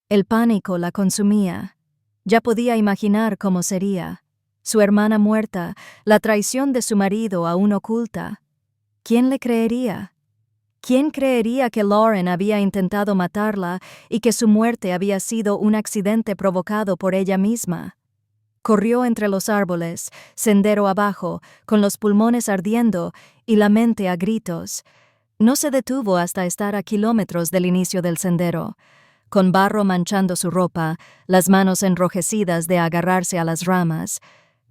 S1: El pánico la consumía. Ya podía imaginar cómo sería. Su hermana muerta, la traición de su marido aún oculta. ¿Quién le creería? ¿Quién creería que Lauren había intentado matarla y que su muerte había sido un accidente provocado por ella misma? Corrió entre los árboles, sendero abajo, con los pulmones ardiendo y la mente a gritos. No se detuvo hasta estar a kilómetros del inicio del sendero. Con barro manchando su ropa, las manos enrojecidas de agarrarse a las ramas,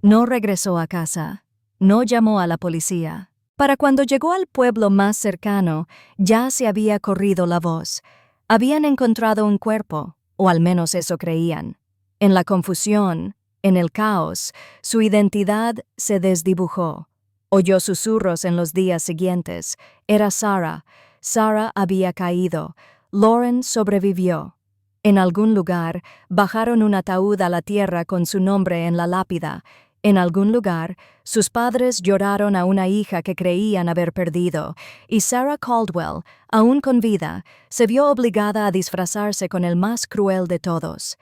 S1: no regresó a casa. No llamó a la policía. Para cuando llegó al pueblo más cercano, ya se había corrido la voz. Habían encontrado un cuerpo, o al menos eso creían. En la confusión, en el caos, su identidad se desdibujó. Oyó susurros en los días siguientes. Era Sarah. Sarah había caído. Lauren sobrevivió. En algún lugar, bajaron un ataúd a la tierra con su nombre en la lápida. En algún lugar, sus padres lloraron a una hija que creían haber perdido, y Sarah Caldwell, aún con vida, se vio obligada a disfrazarse con el más cruel de todos.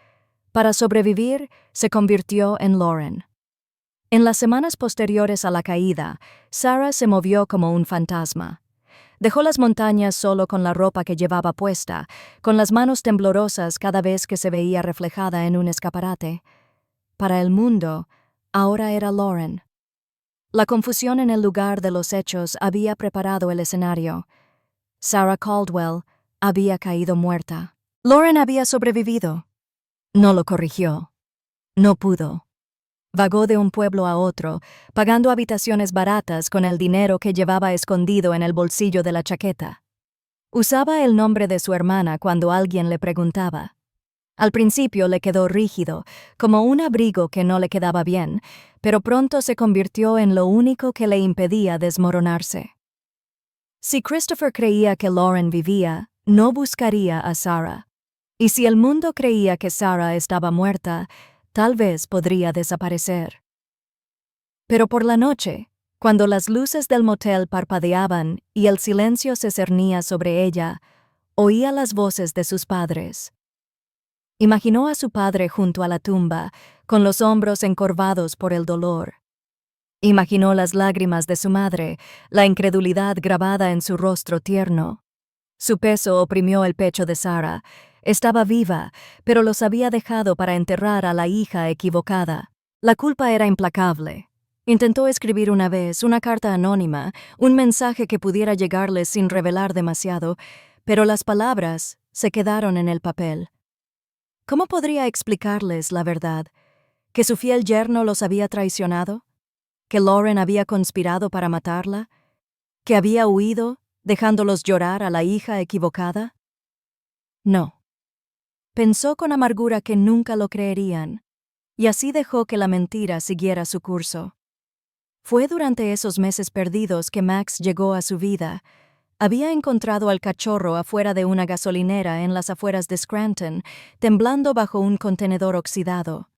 S1: Para sobrevivir, se convirtió en Lauren. En las semanas posteriores a la caída, Sarah se movió como un fantasma. Dejó las montañas solo con la ropa que llevaba puesta, con las manos temblorosas cada vez que se veía reflejada en un escaparate. Para el mundo, ahora era Lauren. La confusión en el lugar de los hechos había preparado el escenario. Sarah Caldwell había caído muerta. Lauren había sobrevivido. No lo corrigió. No pudo. Vagó de un pueblo a otro, pagando habitaciones baratas con el dinero que llevaba escondido en el bolsillo de la chaqueta. Usaba el nombre de su hermana cuando alguien le preguntaba. Al principio le quedó rígido, como un abrigo que no le quedaba bien, pero pronto se convirtió en lo único que le impedía desmoronarse. Si Christopher creía que Lauren vivía, no buscaría a Sarah. Y si el mundo creía que Sarah estaba muerta, tal vez podría desaparecer. Pero por la noche, cuando las luces del motel parpadeaban y el silencio se cernía sobre ella, oía las voces de sus padres. Imaginó a su padre junto a la tumba, con los hombros encorvados por el dolor. Imaginó las lágrimas de su madre, la incredulidad grabada en su rostro tierno. Su peso oprimió el pecho de Sarah. Estaba viva, pero los había dejado para enterrar a la hija equivocada. La culpa era implacable. Intentó escribir una vez una carta anónima, un mensaje que pudiera llegarles sin revelar demasiado, pero las palabras se quedaron en el papel. ¿Cómo podría explicarles la verdad? ¿Que su fiel yerno los había traicionado? ¿Que Lauren había conspirado para matarla? ¿Que había huido, dejándolos llorar a la hija equivocada? No. Pensó con amargura que nunca lo creerían, y así dejó que la mentira siguiera su curso. Fue durante esos meses perdidos que Max llegó a su vida. Había encontrado al cachorro afuera de una gasolinera en las afueras de Scranton, temblando bajo un contenedor oxidado.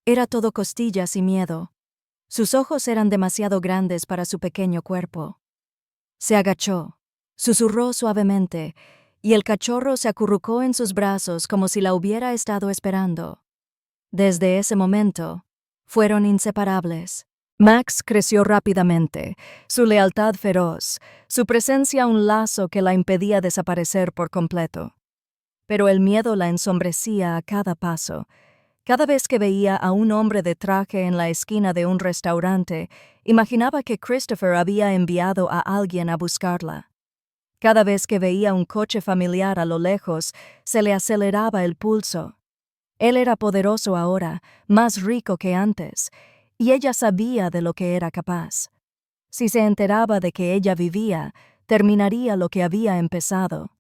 S1: Era todo costillas y miedo. Sus ojos eran demasiado grandes para su pequeño cuerpo. Se agachó, susurró suavemente, y el cachorro se acurrucó en sus brazos como si la hubiera estado esperando. Desde ese momento, fueron inseparables. Max creció rápidamente, su lealtad feroz, su presencia un lazo que la impedía desaparecer por completo. Pero el miedo la ensombrecía a cada paso. Cada vez que veía a un hombre de traje en la esquina de un restaurante, imaginaba que Christopher había enviado a alguien a buscarla. Cada vez que veía un coche familiar a lo lejos, se le aceleraba el pulso. Él era poderoso ahora, más rico que antes, y ella sabía de lo que era capaz. Si se enteraba de que ella vivía, terminaría lo que había empezado.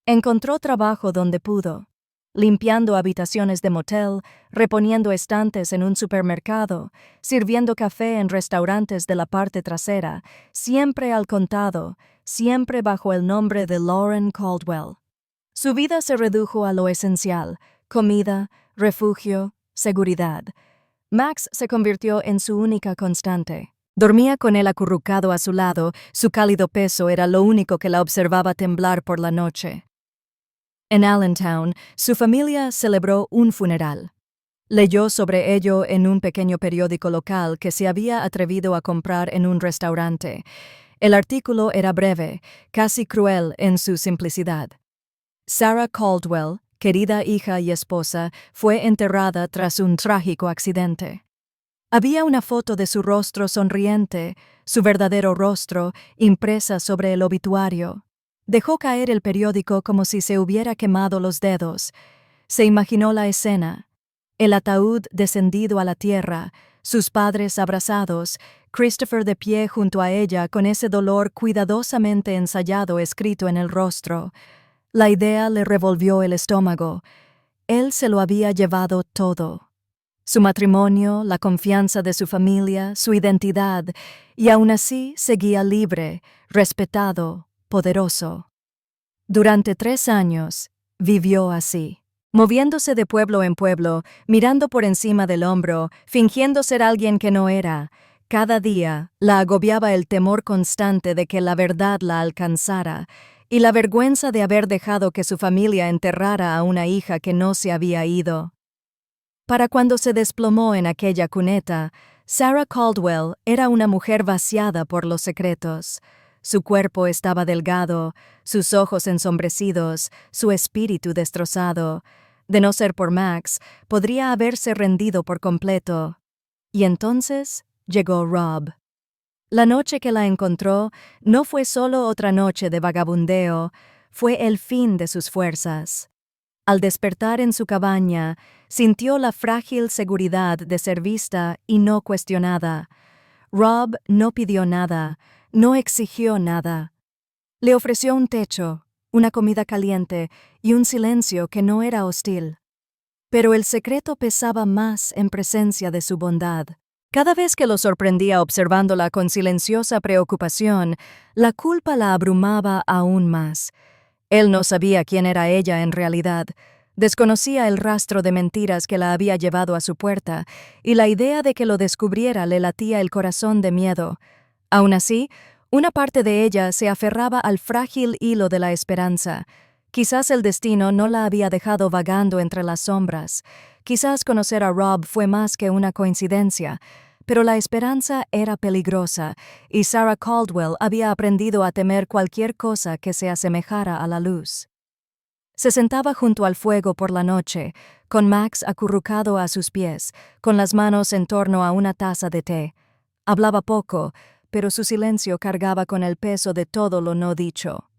S1: Encontró trabajo donde pudo, limpiando habitaciones de motel, reponiendo estantes en un supermercado, sirviendo café en restaurantes de la parte trasera, siempre al contado, siempre bajo el nombre de Lauren Caldwell. Su vida se redujo a lo esencial: comida, refugio, seguridad. Max se convirtió en su única constante. Dormía con él acurrucado a su lado, su cálido peso era lo único que la observaba temblar por la noche. En Allentown, su familia celebró un funeral. Leyó sobre ello en un pequeño periódico local que se había atrevido a comprar en un restaurante. El artículo era breve, casi cruel en su simplicidad. Sarah Caldwell, querida hija y esposa, fue enterrada tras un trágico accidente. Había una foto de su rostro sonriente, su verdadero rostro, impresa sobre el obituario. Dejó caer el periódico como si se hubiera quemado los dedos. Se imaginó la escena: el ataúd descendido a la tierra, sus padres abrazados, Christopher de pie junto a ella con ese dolor cuidadosamente ensayado escrito en el rostro. La idea le revolvió el estómago. Él se lo había llevado todo: su matrimonio, la confianza de su familia, su identidad, y aún así seguía libre, respetado, poderoso. Durante 3 años, vivió así, moviéndose de pueblo en pueblo, mirando por encima del hombro, fingiendo ser alguien que no era. Cada día la agobiaba el temor constante de que la verdad la alcanzara, y la vergüenza de haber dejado que su familia enterrara a una hija que no se había ido. Para cuando se desplomó en aquella cuneta, Sarah Caldwell era una mujer vaciada por los secretos. Su cuerpo estaba delgado, sus ojos ensombrecidos, su espíritu destrozado. De no ser por Max, podría haberse rendido por completo. Y entonces llegó Rob. La noche que la encontró no fue solo otra noche de vagabundeo, fue el fin de sus fuerzas. Al despertar en su cabaña, sintió la frágil seguridad de ser vista y no cuestionada. Rob no pidió nada, no exigió nada. Le ofreció un techo, una comida caliente y un silencio que no era hostil. Pero el secreto pesaba más en presencia de su bondad. Cada vez que lo sorprendía observándola con silenciosa preocupación, la culpa la abrumaba aún más. Él no sabía quién era ella en realidad, desconocía el rastro de mentiras que la había llevado a su puerta, y la idea de que lo descubriera le latía el corazón de miedo. Aún así, una parte de ella se aferraba al frágil hilo de la esperanza. Quizás el destino no la había dejado vagando entre las sombras. Quizás conocer a Rob fue más que una coincidencia. Pero la esperanza era peligrosa, y Sarah Caldwell había aprendido a temer cualquier cosa que se asemejara a la luz. Se sentaba junto al fuego por la noche, con Max acurrucado a sus pies, con las manos en torno a una taza de té. Hablaba poco, pero su silencio cargaba con el peso de todo lo no dicho.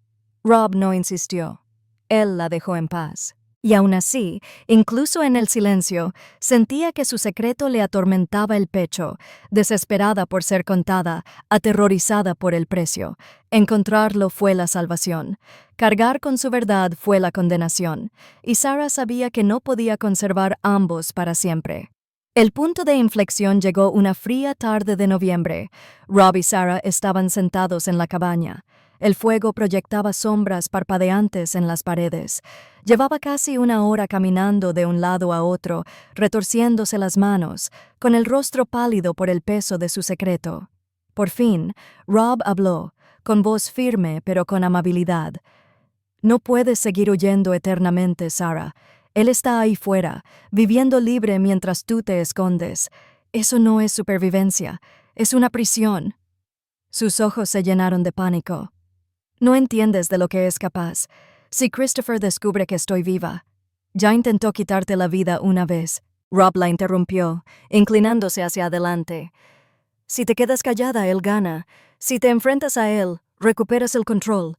S1: Rob no insistió. Él la dejó en paz. Y aún así, incluso en el silencio, sentía que su secreto le atormentaba el pecho, desesperada por ser contada, aterrorizada por el precio. Encontrarlo fue la salvación. Cargar con su verdad fue la condenación. Y Sarah sabía que no podía conservar ambos para siempre. El punto de inflexión llegó una fría tarde de noviembre. Rob y Sarah estaban sentados en la cabaña. El fuego proyectaba sombras parpadeantes en las paredes. Llevaba casi una hora caminando de un lado a otro, retorciéndose las manos, con el rostro pálido por el peso de su secreto. Por fin, Rob habló, con voz firme pero con amabilidad. «No puedes seguir huyendo eternamente, Sarah. Él está ahí fuera, viviendo libre mientras tú te escondes. Eso no es supervivencia, es una prisión». Sus ojos se llenaron de pánico. «No entiendes de lo que es capaz. Si Christopher descubre que estoy viva. Ya intentó quitarte la vida una vez». Rob la interrumpió, inclinándose hacia adelante. «Si te quedas callada, él gana. Si te enfrentas a él, recuperas el control».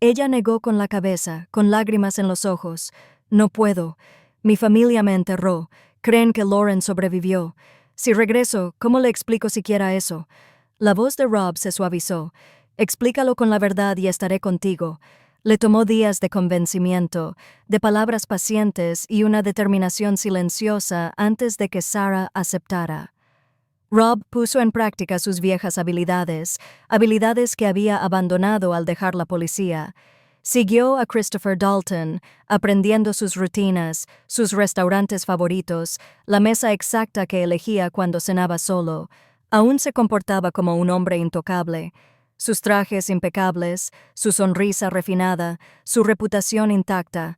S1: Ella negó con la cabeza, con lágrimas en los ojos. «No puedo. Mi familia me enterró. Creen que Lauren sobrevivió. Si regreso, ¿cómo le explico siquiera eso?» La voz de Rob se suavizó. «Explícalo con la verdad y estaré contigo». Le tomó días de convencimiento, de palabras pacientes y una determinación silenciosa antes de que Sarah aceptara. Rob puso en práctica sus viejas habilidades que había abandonado al dejar la policía. Siguió a Christopher Dalton, aprendiendo sus rutinas, sus restaurantes favoritos, la mesa exacta que elegía cuando cenaba solo. Aún se comportaba como un hombre intocable. Sus trajes impecables, su sonrisa refinada, su reputación intacta.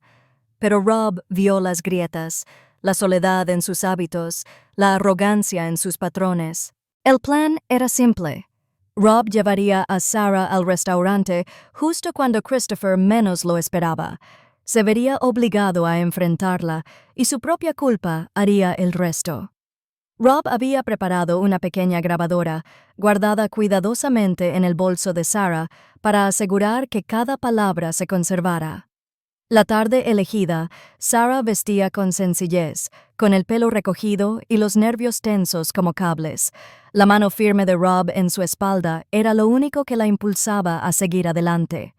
S1: Pero Rob vio las grietas, la soledad en sus hábitos, la arrogancia en sus patrones. El plan era simple. Rob llevaría a Sarah al restaurante justo cuando Christopher menos lo esperaba. Se vería obligado a enfrentarla y su propia culpa haría el resto. Rob había preparado una pequeña grabadora, guardada cuidadosamente en el bolso de Sarah, para asegurar que cada palabra se conservara. La tarde elegida, Sarah vestía con sencillez, con el pelo recogido y los nervios tensos como cables. La mano firme de Rob en su espalda era lo único que la impulsaba a seguir adelante.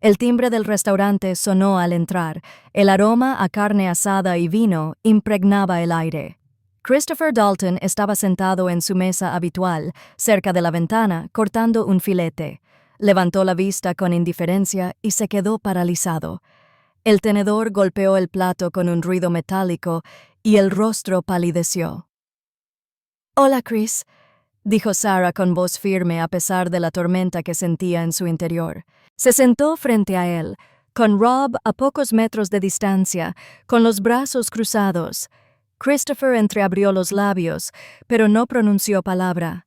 S1: El timbre del restaurante sonó al entrar. El aroma a carne asada y vino impregnaba el aire. Christopher Dalton estaba sentado en su mesa habitual, cerca de la ventana, cortando un filete. Levantó la vista con indiferencia y se quedó paralizado. El tenedor golpeó el plato con un ruido metálico y el rostro palideció. «Hola, Chris», dijo Sarah con voz firme a pesar de la tormenta que sentía en su interior. Se sentó frente a él, con Rob a pocos metros de distancia, con los brazos cruzados. Christopher entreabrió los labios, pero no pronunció palabra.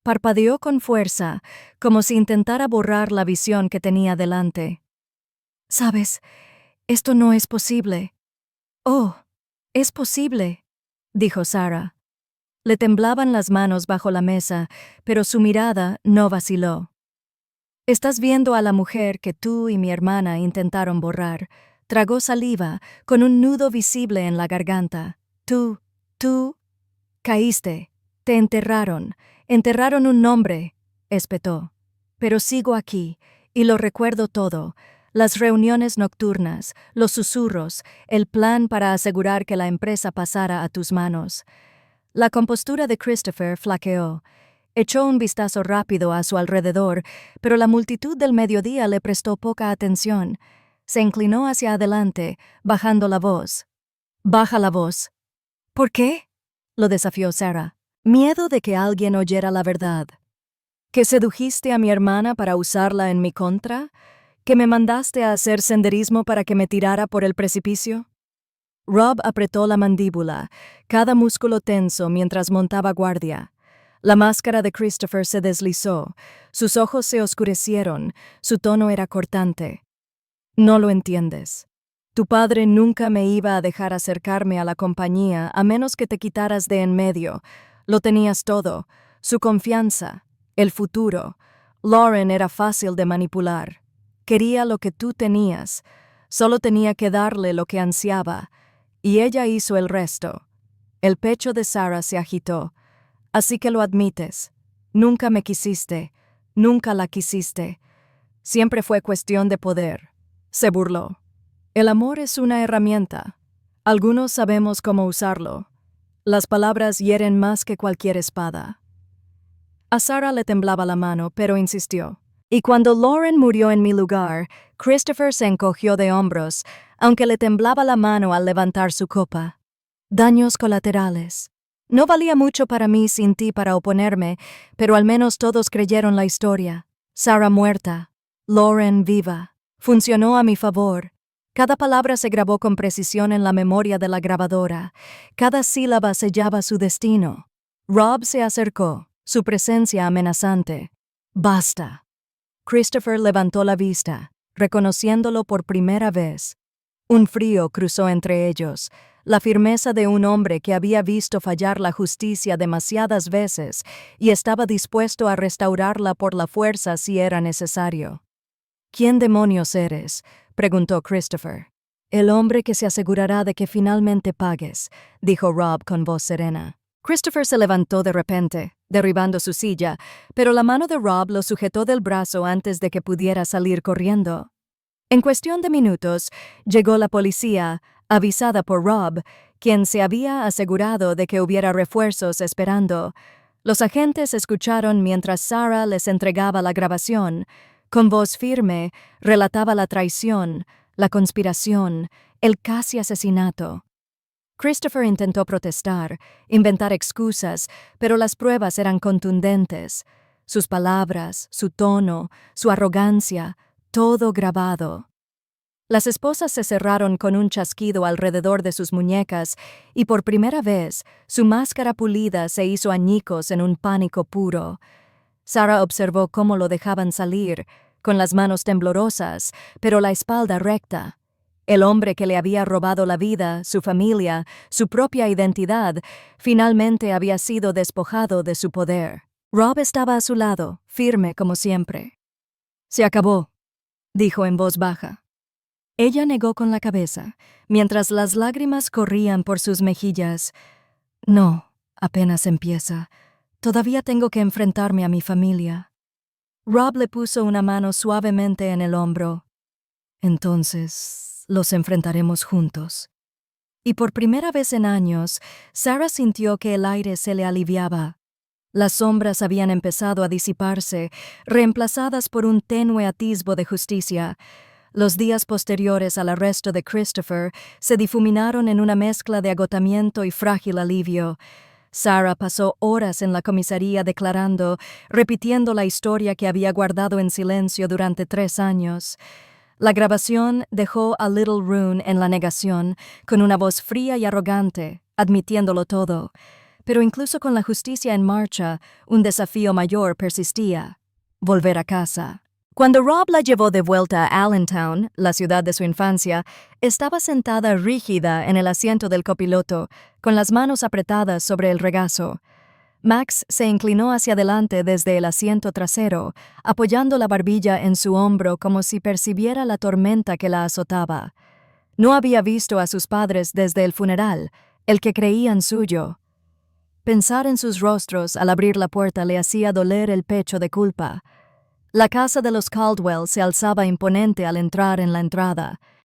S1: Parpadeó con fuerza, como si intentara borrar la visión que tenía delante. «¿Sabes? Esto no es posible». «Oh, es posible», dijo Sarah. Le temblaban las manos bajo la mesa, pero su mirada no vaciló. «Estás viendo a la mujer que tú y mi hermana intentaron borrar». Tragó saliva, con un nudo visible en la garganta. Tú, caíste. Te enterraron un nombre», espetó. «Pero sigo aquí, y lo recuerdo todo. Las reuniones nocturnas, los susurros, el plan para asegurar que la empresa pasara a tus manos». La compostura de Christopher flaqueó. Echó un vistazo rápido a su alrededor, pero la multitud del mediodía le prestó poca atención. Se inclinó hacia adelante, bajando la voz. «Baja la voz». «¿Por qué?», lo desafió Sarah. «Miedo de que alguien oyera la verdad». «¿Que sedujiste a mi hermana para usarla en mi contra? ¿Que me mandaste a hacer senderismo para que me tirara por el precipicio?» Rob apretó la mandíbula, cada músculo tenso mientras montaba guardia. La máscara de Christopher se deslizó, sus ojos se oscurecieron, su tono era cortante. «No lo entiendes. Tu padre nunca me iba a dejar acercarme a la compañía a menos que te quitaras de en medio. Lo tenías todo, su confianza, el futuro. Lauren era fácil de manipular. Quería lo que tú tenías. Solo tenía que darle lo que ansiaba, y ella hizo el resto. El pecho de Sarah se agitó. Así que lo admites. Nunca me quisiste. Nunca la quisiste. Siempre fue cuestión de poder. Se burló. El amor es una herramienta. Algunos sabemos cómo usarlo. Las palabras hieren más que cualquier espada. A Sarah le temblaba la mano, pero insistió. Y cuando Lauren murió en mi lugar, Christopher se encogió de hombros, aunque le temblaba la mano al levantar su copa. Daños colaterales. No valía mucho para mí sin ti para oponerme, pero al menos todos creyeron la historia. Sarah muerta, Lauren viva. Funcionó a mi favor. Cada palabra se grabó con precisión en la memoria de la grabadora. Cada sílaba sellaba su destino. Rob se acercó, su presencia amenazante. Basta. Christopher levantó la vista, reconociéndolo por primera vez. Un frío cruzó entre ellos, la firmeza de un hombre que había visto fallar la justicia demasiadas veces y estaba dispuesto a restaurarla por la fuerza si era necesario. ¿Quién demonios eres?, preguntó Christopher. El hombre que se asegurará de que finalmente pagues, dijo Rob con voz serena. Christopher se levantó de repente, derribando su silla, pero la mano de Rob lo sujetó del brazo antes de que pudiera salir corriendo. En cuestión de minutos, llegó la policía, avisada por Rob, quien se había asegurado de que hubiera refuerzos esperando. Los agentes escucharon mientras Sarah les entregaba la grabación. Con voz firme, relataba la traición, la conspiración, el casi asesinato. Christopher intentó protestar, inventar excusas, pero las pruebas eran contundentes. Sus palabras, su tono, su arrogancia, todo grabado. Las esposas se cerraron con un chasquido alrededor de sus muñecas y por primera vez su máscara pulida se hizo añicos en un pánico puro. Sarah observó cómo lo dejaban salir, con las manos temblorosas, pero la espalda recta. El hombre que le había robado la vida, su familia, su propia identidad, finalmente había sido despojado de su poder. Rob estaba a su lado, firme como siempre. «Se acabó», dijo en voz baja. Ella negó con la cabeza, mientras las lágrimas corrían por sus mejillas. «No, apenas empieza. Todavía tengo que enfrentarme a mi familia». Rob le puso una mano suavemente en el hombro. «Entonces, los enfrentaremos juntos». Y por primera vez en años, Sarah sintió que el aire se le aliviaba. Las sombras habían empezado a disiparse, reemplazadas por un tenue atisbo de justicia. Los días posteriores al arresto de Christopher se difuminaron en una mezcla de agotamiento y frágil alivio. Sarah pasó horas en la comisaría declarando, repitiendo la historia que había guardado en silencio durante 3 años. La grabación dejó a Little Rune en la negación, con una voz fría y arrogante, admitiéndolo todo. Pero incluso con la justicia en marcha, un desafío mayor persistía: volver a casa. Cuando Rob la llevó de vuelta a Allentown, la ciudad de su infancia, estaba sentada rígida en el asiento del copiloto, con las manos apretadas sobre el regazo. Max se inclinó hacia adelante desde el asiento trasero, apoyando la barbilla en su hombro como si percibiera la tormenta que la azotaba. No había visto a sus padres desde el funeral, el que creían suyo. Pensar en sus rostros al abrir la puerta le hacía doler el pecho de culpa. La casa de los Caldwell se alzaba imponente al entrar en la entrada.